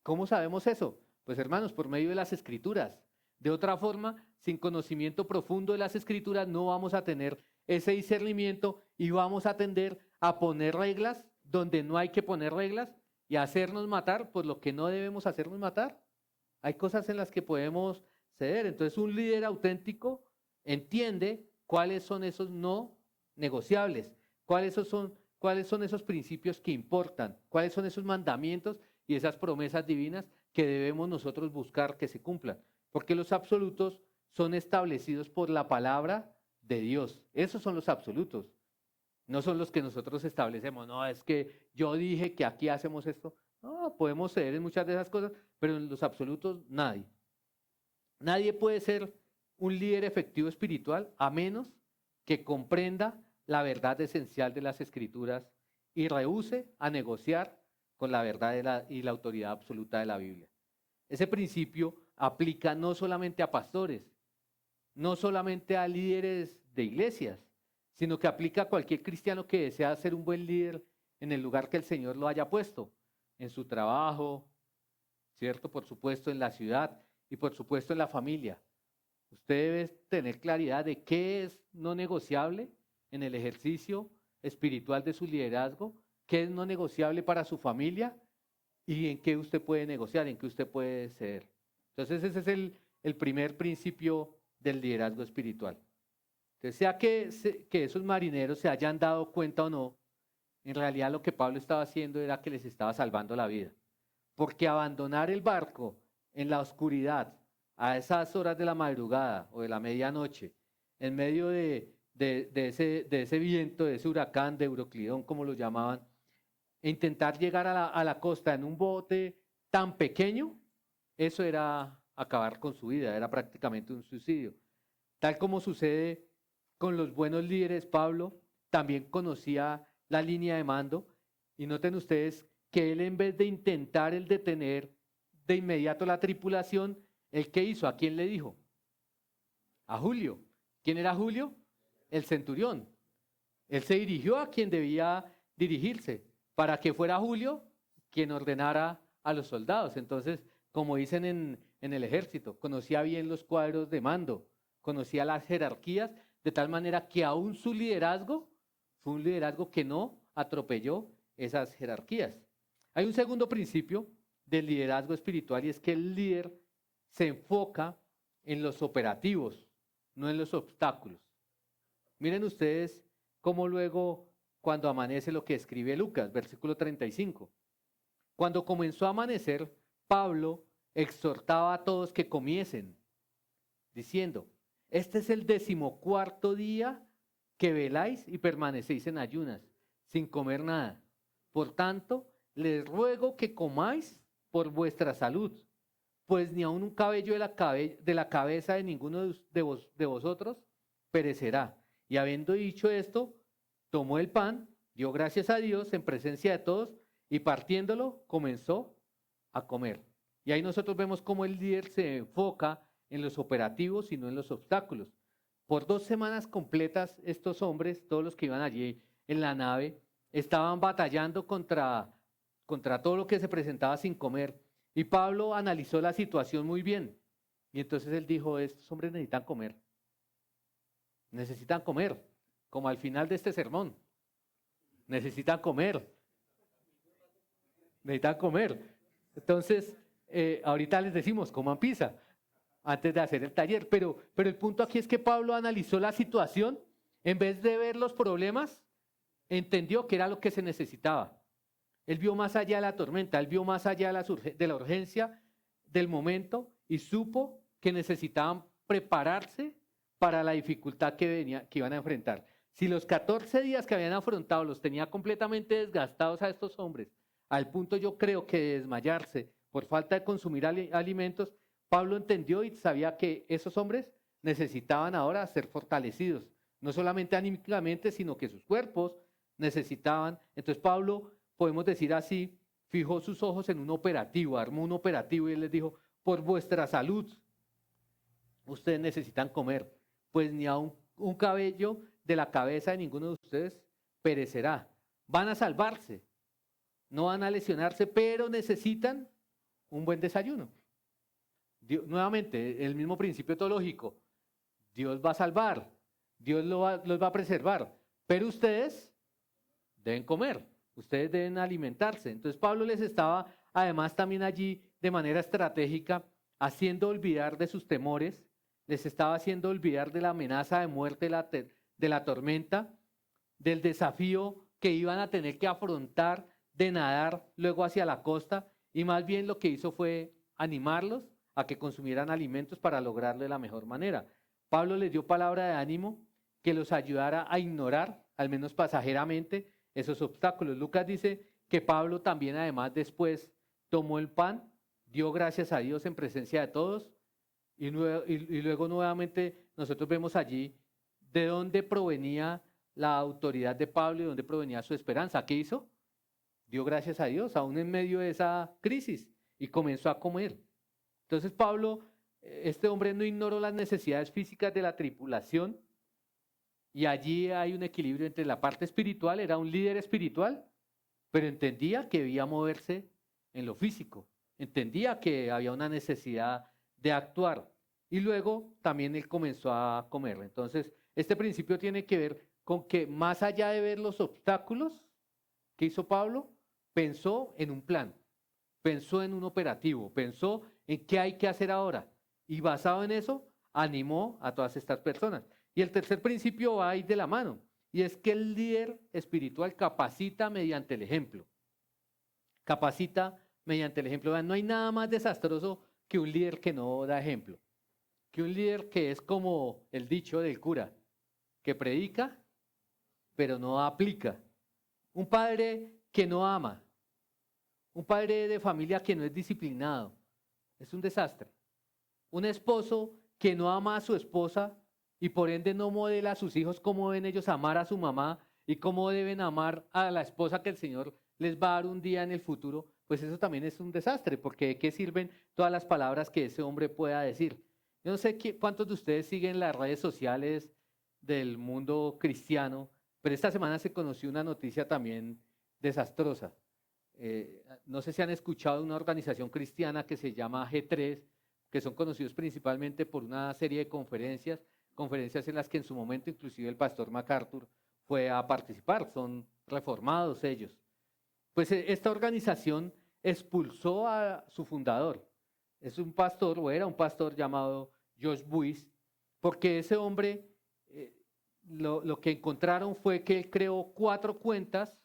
¿Cómo sabemos eso? Pues hermanos, por medio de las escrituras. De otra forma, sin conocimiento profundo de las escrituras no vamos a tener ese discernimiento y vamos a tender a poner reglas donde no hay que poner reglas y a hacernos matar por lo que no debemos hacernos matar. Hay cosas en las que podemos ceder. Entonces un líder auténtico entiende cuáles son esos no negociables, cuáles son esos principios que importan, cuáles son esos mandamientos y esas promesas divinas que debemos nosotros buscar que se cumplan. Porque los absolutos son establecidos por la palabra de Dios. Esos son los absolutos. No son los que nosotros establecemos. No, es que yo dije que aquí hacemos esto. No, podemos ceder en muchas de esas cosas, pero en los absolutos nadie. Nadie puede ser un líder efectivo espiritual a menos que comprenda la verdad esencial de las escrituras y rehúse a negociar con la verdad y la autoridad absoluta de la Biblia. Ese principio aplica no solamente a pastores, no solamente a líderes de iglesias, sino que aplica a cualquier cristiano que desea ser un buen líder en el lugar que el Señor lo haya puesto, en su trabajo, ¿cierto? Por supuesto en la ciudad y por supuesto en la familia. Usted debe tener claridad de qué es no negociable en el ejercicio espiritual de su liderazgo, qué es no negociable para su familia y en qué usted puede negociar, en qué usted puede ceder. Entonces ese es el primer principio del liderazgo espiritual. Entonces, sea que esos marineros se hayan dado cuenta o no, en realidad lo que Pablo estaba haciendo era que les estaba salvando la vida. Porque abandonar el barco en la oscuridad, a esas horas de la madrugada o de la medianoche, en medio de ese viento, de ese huracán, de Euroclidón, como lo llamaban, e intentar llegar a la costa en un bote tan pequeño, eso era acabar con su vida, era prácticamente un suicidio. Tal como sucede con los buenos líderes, Pablo también conocía la línea de mando y noten ustedes que él en vez de intentar el detener de inmediato la tripulación, ¿el qué hizo? ¿A quién le dijo? A Julio. ¿Quién era Julio? El centurión. Él se dirigió a quien debía dirigirse para que fuera Julio quien ordenara a los soldados. Entonces, como dicen en el ejército, conocía bien los cuadros de mando, conocía las jerarquías, de tal manera que aún su liderazgo fue un liderazgo que no atropelló esas jerarquías. Hay un segundo principio del liderazgo espiritual y es que el líder se enfoca en los operativos, no en los obstáculos. Miren ustedes cómo luego, cuando amanece, lo que escribe Lucas, versículo 35. Cuando comenzó a amanecer, Pablo exhortaba a todos que comiesen, diciendo: este es el 14º día que veláis y permanecéis en ayunas, sin comer nada. Por tanto, les ruego que comáis por vuestra salud, pues ni aun un cabello de la cabeza de ninguno de vosotros perecerá. Y habiendo dicho esto, tomó el pan, dio gracias a Dios en presencia de todos y partiéndolo comenzó a comer. Y ahí nosotros vemos cómo el líder se enfoca en los operativos y no en los obstáculos. Por 2 semanas completas estos hombres, todos los que iban allí en la nave, estaban batallando contra todo lo que se presentaba sin comer. Y Pablo analizó la situación muy bien. Y entonces él dijo, estos hombres necesitan comer, como al final de este sermón. Necesitan comer. Entonces, ahorita les decimos, coman pizza antes de hacer el taller. Pero el punto aquí es que Pablo analizó la situación, en vez de ver los problemas, entendió que era lo que se necesitaba. Él vio más allá de la tormenta, él vio más allá de la urgencia del momento y supo que necesitaban prepararse para la dificultad que iban a enfrentar. Si los 14 días que habían afrontado los tenía completamente desgastados a estos hombres, al punto yo creo que de desmayarse por falta de consumir alimentos, Pablo entendió y sabía que esos hombres necesitaban ahora ser fortalecidos, no solamente anímicamente, sino que sus cuerpos necesitaban. Entonces Pablo, podemos decir así, fijó sus ojos en un operativo, armó un operativo y él les dijo, por vuestra salud, ustedes necesitan comer, pues ni aun un cabello de la cabeza de ninguno de ustedes perecerá. Van a salvarse, no van a lesionarse, pero necesitan un buen desayuno. Nuevamente, el mismo principio teológico. Dios va a salvar, Dios los va a preservar, pero ustedes deben comer, ustedes deben alimentarse. Entonces Pablo les estaba además también allí de manera estratégica haciendo olvidar de sus temores, les estaba haciendo olvidar de la amenaza de muerte de la tormenta, del desafío que iban a tener que afrontar de nadar luego hacia la costa, y más bien lo que hizo fue animarlos a que consumieran alimentos para lograrlo de la mejor manera. Pablo les dio palabra de ánimo que los ayudara a ignorar, al menos pasajeramente, esos obstáculos. Lucas dice que Pablo también además después tomó el pan, dio gracias a Dios en presencia de todos y luego nuevamente nosotros vemos allí de dónde provenía la autoridad de Pablo y de dónde provenía su esperanza. ¿Qué hizo? Dio gracias a Dios aún en medio de esa crisis y comenzó a comer. Entonces Pablo, este hombre no ignoró las necesidades físicas de la tripulación y allí hay un equilibrio entre la parte espiritual, era un líder espiritual, pero entendía que debía moverse en lo físico, entendía que había una necesidad de actuar y luego también él comenzó a comer. Entonces este principio tiene que ver con que más allá de ver los obstáculos que hizo Pablo, pensó en un plan, pensó en un operativo, pensó en qué hay que hacer ahora y basado en eso animó a todas estas personas. Y el tercer principio va ahí de la mano y es que el líder espiritual capacita mediante el ejemplo. Capacita mediante el ejemplo. No hay nada más desastroso que un líder que no da ejemplo, que un líder que es como el dicho del cura, que predica pero no aplica. Un padre que no ama, un padre de familia que no es disciplinado, es un desastre. Un esposo que no ama a su esposa y por ende no modela a sus hijos cómo deben ellos amar a su mamá y cómo deben amar a la esposa que el Señor les va a dar un día en el futuro, pues eso también es un desastre, porque ¿de qué sirven todas las palabras que ese hombre pueda decir? Yo no sé cuántos de ustedes siguen las redes sociales del mundo cristiano, pero esta semana se conoció una noticia también desastrosa. No sé si han escuchado de una organización cristiana que se llama G3, que son conocidos principalmente por una serie de conferencias en las que en su momento inclusive el pastor MacArthur fue a participar, son reformados ellos. Pues esta organización expulsó a su fundador, es un pastor o era un pastor llamado Josh Buice, porque ese hombre lo que encontraron fue que él creó 4 cuentas,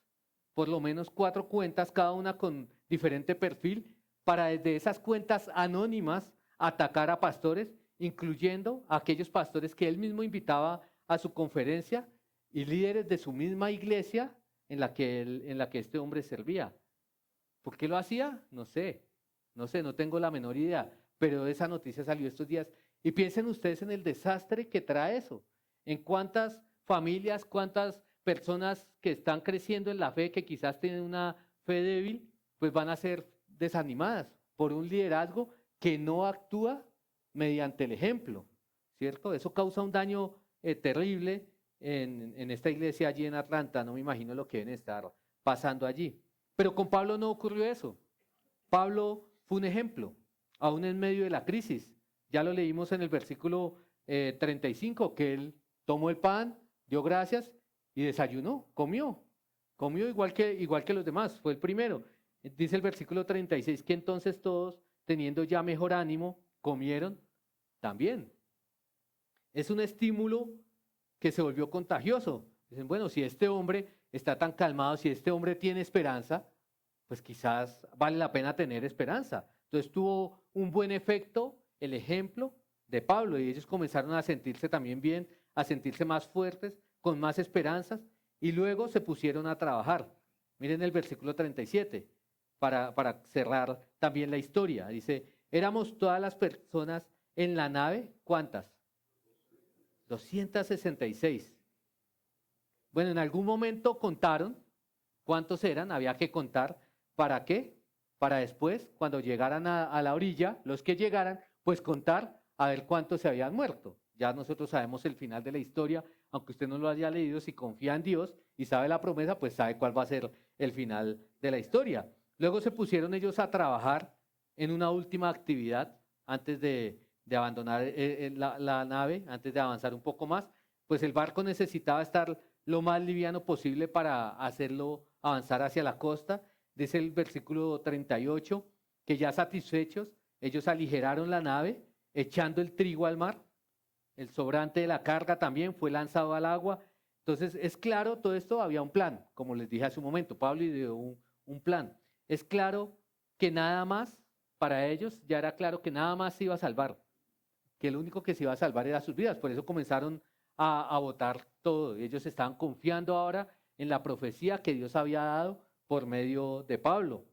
por lo menos 4 cuentas, cada una con diferente perfil, para desde esas cuentas anónimas atacar a pastores, incluyendo a aquellos pastores que él mismo invitaba a su conferencia y líderes de su misma iglesia en la que este hombre servía. ¿Por qué lo hacía? No sé. No sé, no tengo la menor idea, pero esa noticia salió estos días. Y piensen ustedes en el desastre que trae eso. En cuántas familias, cuántas personas que están creciendo en la fe, que quizás tienen una fe débil, pues van a ser desanimadas por un liderazgo que no actúa mediante el ejemplo, ¿cierto? Eso causa un daño terrible en esta iglesia allí en Atlanta. No me imagino lo que deben estar pasando allí. Pero con Pablo no ocurrió eso. Pablo fue un ejemplo, aún en medio de la crisis. Ya lo leímos en el versículo 35, que él tomó el pan, dio gracias y desayunó, comió igual que los demás, fue el primero. Dice el versículo 36 que entonces todos, teniendo ya mejor ánimo, comieron también. Es un estímulo que se volvió contagioso. Dicen, bueno, si este hombre está tan calmado, si este hombre tiene esperanza, pues quizás vale la pena tener esperanza. Entonces tuvo un buen efecto el ejemplo de Pablo y ellos comenzaron a sentirse también bien, a sentirse más fuertes, con más esperanzas y luego se pusieron a trabajar. Miren el versículo 37 para cerrar también la historia. Dice, éramos todas las personas en la nave, ¿cuántas? 266. Bueno, en algún momento contaron cuántos eran, había que contar. ¿Para qué? Para después, cuando llegaran a la orilla, los que llegaran, pues contar a ver cuántos se habían muerto. Ya nosotros sabemos el final de la historia, aunque usted no lo haya leído, si confía en Dios y sabe la promesa, pues sabe cuál va a ser el final de la historia. Luego se pusieron ellos a trabajar en una última actividad antes de abandonar la nave, antes de avanzar un poco más, pues el barco necesitaba estar lo más liviano posible para hacerlo avanzar hacia la costa. Dice el versículo 38 que ya satisfechos, ellos aligeraron la nave, echando el trigo al mar. El sobrante de la carga también fue lanzado al agua. Entonces, es claro, todo esto había un plan, como les dije hace un momento, Pablo dio un plan. Es claro que nada más, para ellos ya era claro que nada más se iba a salvar, que lo único que se iba a salvar era sus vidas. Por eso comenzaron a votar todo. Ellos estaban confiando ahora en la profecía que Dios había dado por medio de Pablo.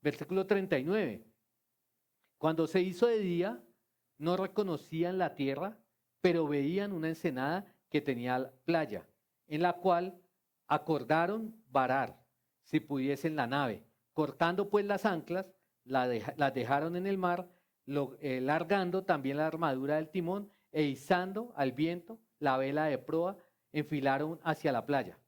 Versículo 39. Cuando se hizo de día, no reconocían la tierra, pero veían una ensenada que tenía playa, en la cual acordaron varar, si pudiesen la nave. Cortando pues las anclas, las dejaron en el mar, largando también la armadura del timón e izando al viento la vela de proa, enfilaron hacia la playa.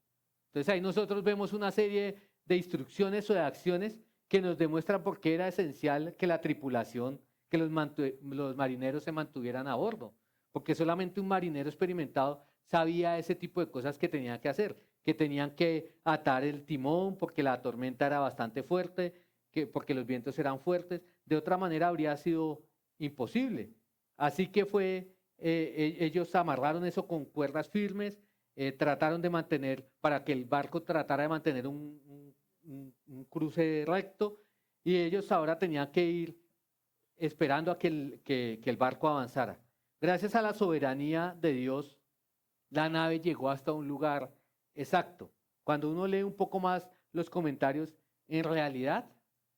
Entonces ahí nosotros vemos una serie de instrucciones o de acciones que nos demuestran por qué era esencial que la tripulación, que los marineros se mantuvieran a bordo, porque solamente un marinero experimentado sabía ese tipo de cosas que tenían que hacer, que tenían que atar el timón porque la tormenta era bastante fuerte, porque los vientos eran fuertes, de otra manera habría sido imposible. Así que ellos amarraron eso con cuerdas firmes, trataron de mantener, para que el barco tratara de mantener un cruce recto, y ellos ahora tenían que ir esperando a que el barco avanzara. Gracias a la soberanía de Dios, la nave llegó hasta un lugar exacto. Cuando uno lee un poco más los comentarios, en realidad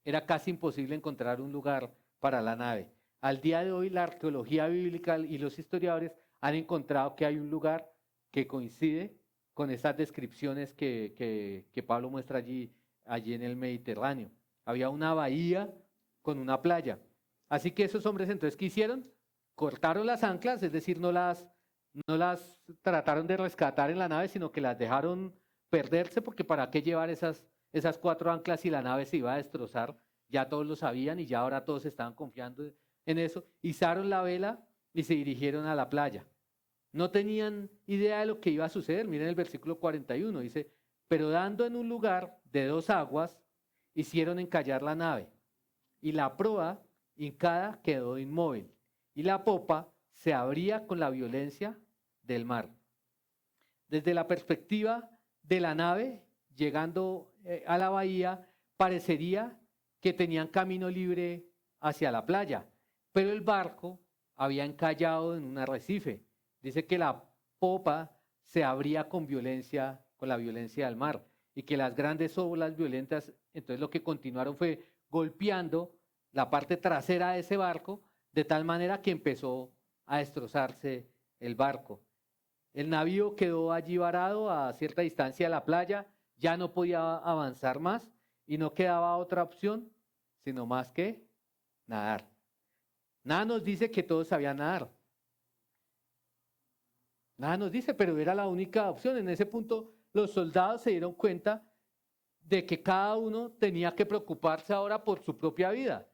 era casi imposible encontrar un lugar para la nave. Al día de hoy, la arqueología bíblica y los historiadores han encontrado que hay un lugar que coincide con esas descripciones que Pablo muestra allí en el Mediterráneo. Había una bahía con una playa. Así que esos hombres entonces, ¿qué hicieron? Cortaron las anclas, es decir, no las trataron de rescatar en la nave, sino que las dejaron perderse, porque para qué llevar esas 4 anclas si la nave se iba a destrozar. Ya todos lo sabían y ya ahora todos estaban confiando en eso. Izaron la vela y se dirigieron a la playa. No tenían idea de lo que iba a suceder. Miren el versículo 41, dice, pero dando en un lugar de 2 aguas, hicieron encallar la nave, y la proa hincada quedó inmóvil, y la popa se abría con la violencia del mar. Desde la perspectiva de la nave, llegando a la bahía, parecería que tenían camino libre hacia la playa, pero el barco había encallado en un arrecife. Dice que la popa se abría con la violencia del mar, y que las grandes olas violentas, entonces lo que continuaron fue golpeando la parte trasera de ese barco, de tal manera que empezó a destrozarse el barco. El navío quedó allí varado a cierta distancia de la playa, ya no podía avanzar más y no quedaba otra opción sino más que nadar. Nada nos dice que todos sabían nadar. Nada nos dice, pero era la única opción. En ese punto los soldados se dieron cuenta de que cada uno tenía que preocuparse ahora por su propia vida,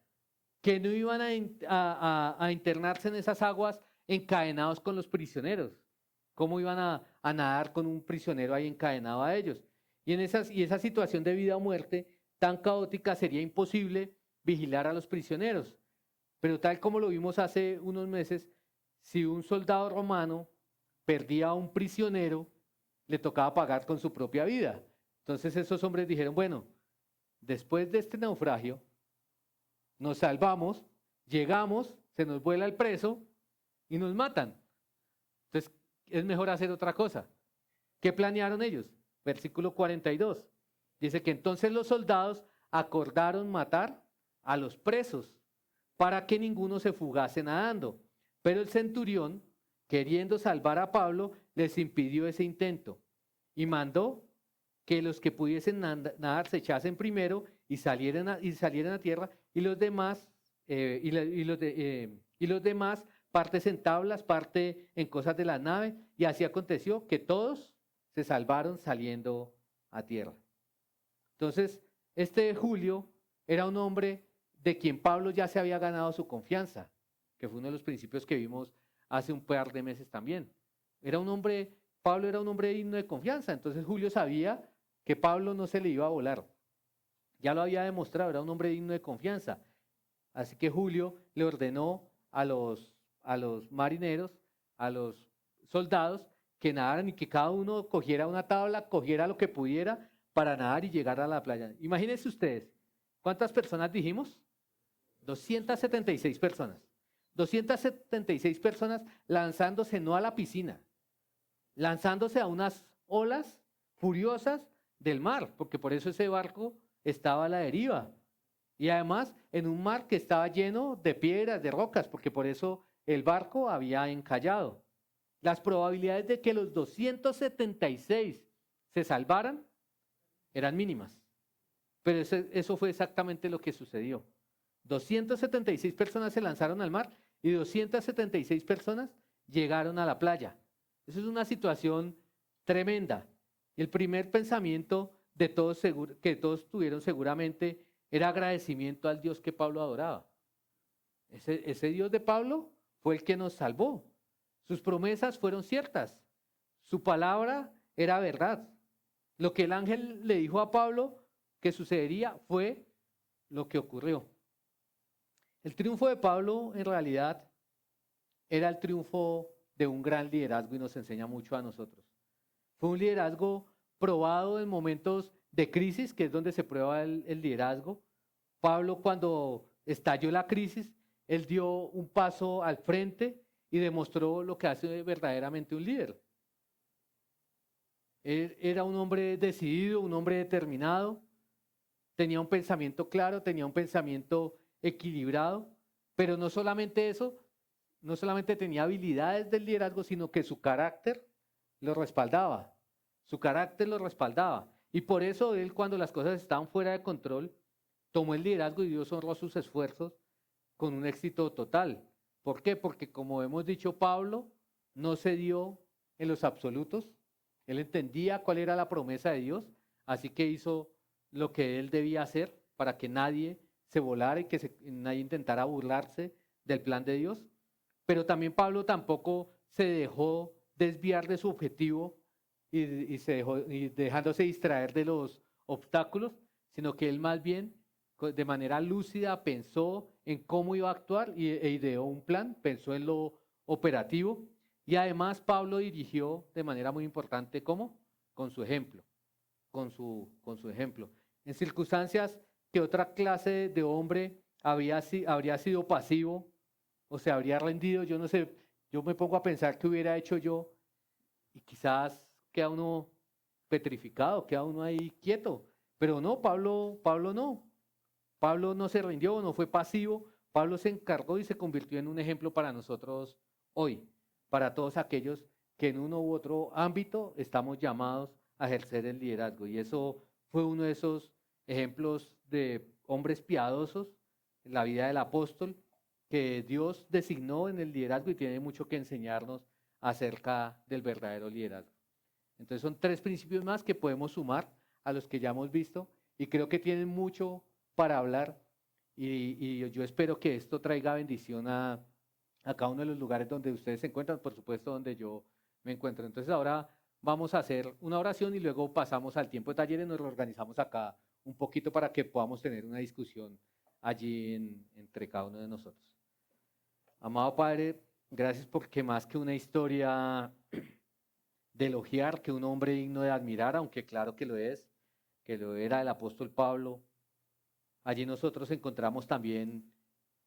que no iban a internarse en esas aguas encadenados con los prisioneros. ¿Cómo iban a nadar con un prisionero ahí encadenado a ellos? Y esa situación de vida o muerte tan caótica sería imposible vigilar a los prisioneros. Pero tal como lo vimos hace unos meses, si un soldado romano perdía a un prisionero, le tocaba pagar con su propia vida. Entonces esos hombres dijeron, bueno, después de este naufragio, nos salvamos, llegamos, se nos vuela el preso y nos matan. Entonces es mejor hacer otra cosa. ¿Qué planearon ellos? Versículo 42. Dice que entonces los soldados acordaron matar a los presos para que ninguno se fugase nadando. Pero el centurión, queriendo salvar a Pablo, les impidió ese intento y mandó que los que pudiesen nadar se echasen primero y salieran a tierra, y los demás, y los demás, partes en tablas, parte en cosas de la nave, y así aconteció que todos se salvaron saliendo a tierra. Entonces, este Julio era un hombre de quien Pablo ya se había ganado su confianza, que fue uno de los principios que vimos hace un par de meses también. Pablo era un hombre digno de confianza, entonces Julio sabía que Pablo no se le iba a volar. Ya lo había demostrado, era un hombre digno de confianza. Así que Julio le ordenó a los marineros, a los soldados, que nadaran y que cada uno cogiera una tabla, cogiera lo que pudiera para nadar y llegar a la playa. Imagínense ustedes, ¿cuántas personas dijimos? 276 personas. 276 personas lanzándose no a la piscina, lanzándose a unas olas furiosas del mar, porque por eso ese barco estaba a la deriva. Y además en un mar que estaba lleno de piedras, de rocas, porque por eso el barco había encallado. Las probabilidades de que los 276 se salvaran eran mínimas. Pero eso fue exactamente lo que sucedió. 276 personas se lanzaron al mar y 276 personas llegaron a la playa. Eso es una situación tremenda. El primer pensamiento de todos que todos tuvieron seguramente era agradecimiento al Dios que Pablo adoraba. Ese Dios de Pablo fue el que nos salvó. Sus promesas fueron ciertas. Su palabra era verdad. Lo que el ángel le dijo a Pablo que sucedería fue lo que ocurrió. El triunfo de Pablo en realidad era el triunfo de un gran liderazgo y nos enseña mucho a nosotros. Fue un liderazgo probado en momentos de crisis, que es donde se prueba el liderazgo. Pablo, cuando estalló la crisis, él dio un paso al frente y demostró lo que hace verdaderamente un líder. Él era un hombre decidido, un hombre determinado, tenía un pensamiento claro, tenía un pensamiento equilibrado, pero no solamente eso, no solamente tenía habilidades del liderazgo, sino que su carácter lo respaldaba. Su carácter lo respaldaba. Y por eso él, cuando las cosas estaban fuera de control, tomó el liderazgo y Dios honró sus esfuerzos con un éxito total. ¿Por qué? Porque como hemos dicho, Pablo no se dio en los absolutos. Él entendía cuál era la promesa de Dios, así que hizo lo que él debía hacer para que nadie se volara y que nadie intentara burlarse del plan de Dios. Pero también Pablo tampoco se dejó desviar de su objetivo y dejándose distraer de los obstáculos, sino que él más bien de manera lúcida pensó en cómo iba a actuar e ideó un plan, pensó en lo operativo. Y además Pablo dirigió de manera muy importante, ¿cómo? Con su ejemplo, con su ejemplo. En circunstancias que otra clase de hombre habría sido pasivo o se habría rendido, yo no sé, yo me pongo a pensar qué hubiera hecho yo y quizás queda uno petrificado, queda uno ahí quieto. Pero no, Pablo no. Pablo no se rindió, no fue pasivo, Pablo se encargó y se convirtió en un ejemplo para nosotros hoy, para todos aquellos que en uno u otro ámbito estamos llamados a ejercer el liderazgo. Y eso fue uno de esos ejemplos de hombres piadosos en la vida del apóstol que Dios designó en el liderazgo y tiene mucho que enseñarnos acerca del verdadero liderazgo. Entonces son 3 principios más que podemos sumar a los que ya hemos visto y creo que tienen mucho para hablar y yo espero que esto traiga bendición a cada uno de los lugares donde ustedes se encuentran, por supuesto donde yo me encuentro. Entonces ahora vamos a hacer una oración y luego pasamos al tiempo de talleres, nos reorganizamos acá un poquito para que podamos tener una discusión allí entre cada uno de nosotros. Amado Padre, gracias porque más que una historia de elogiar, que un hombre digno de admirar, aunque claro que lo era el apóstol Pablo, allí nosotros encontramos también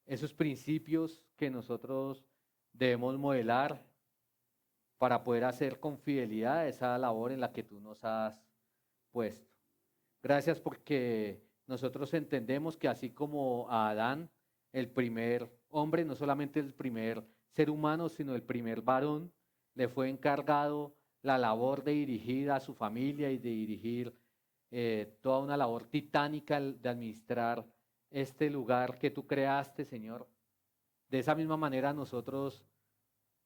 esos principios que nosotros debemos modelar para poder hacer con fidelidad esa labor en la que tú nos has puesto. Gracias porque nosotros entendemos que así como a Adán, el primer hombre, no solamente el primer ser humano, sino el primer varón, le fue encargado la labor de dirigir a su familia y de dirigir toda una labor titánica de administrar este lugar que tú creaste, Señor. De esa misma manera nosotros,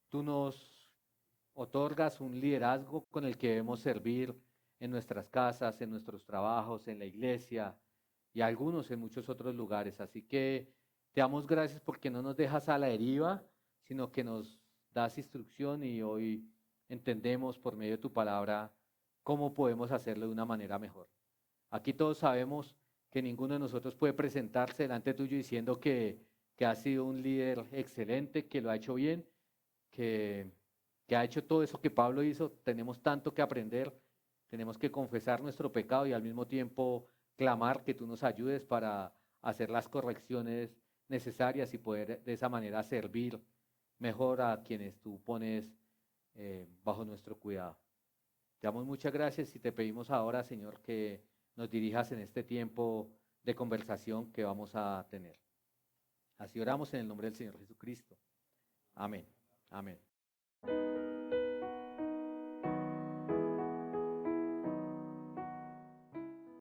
tú nos otorgas un liderazgo con el que debemos servir en nuestras casas, en nuestros trabajos, en la iglesia y algunos en muchos otros lugares. Así que te damos gracias porque no nos dejas a la deriva, sino que nos das instrucción y hoy entendemos por medio de tu palabra cómo podemos hacerlo de una manera mejor. Aquí todos sabemos que ninguno de nosotros puede presentarse delante tuyo diciendo que ha sido un líder excelente, que lo ha hecho bien, que ha hecho todo eso que Pablo hizo. Tenemos tanto que aprender, tenemos que confesar nuestro pecado y al mismo tiempo clamar que tú nos ayudes para hacer las correcciones necesarias y poder de esa manera servir mejor a quienes tú pones bajo nuestro cuidado. Te damos muchas gracias y te pedimos ahora, Señor, que nos dirijas en este tiempo de conversación que vamos a tener. Así oramos en el nombre del Señor Jesucristo. Amén. Amén.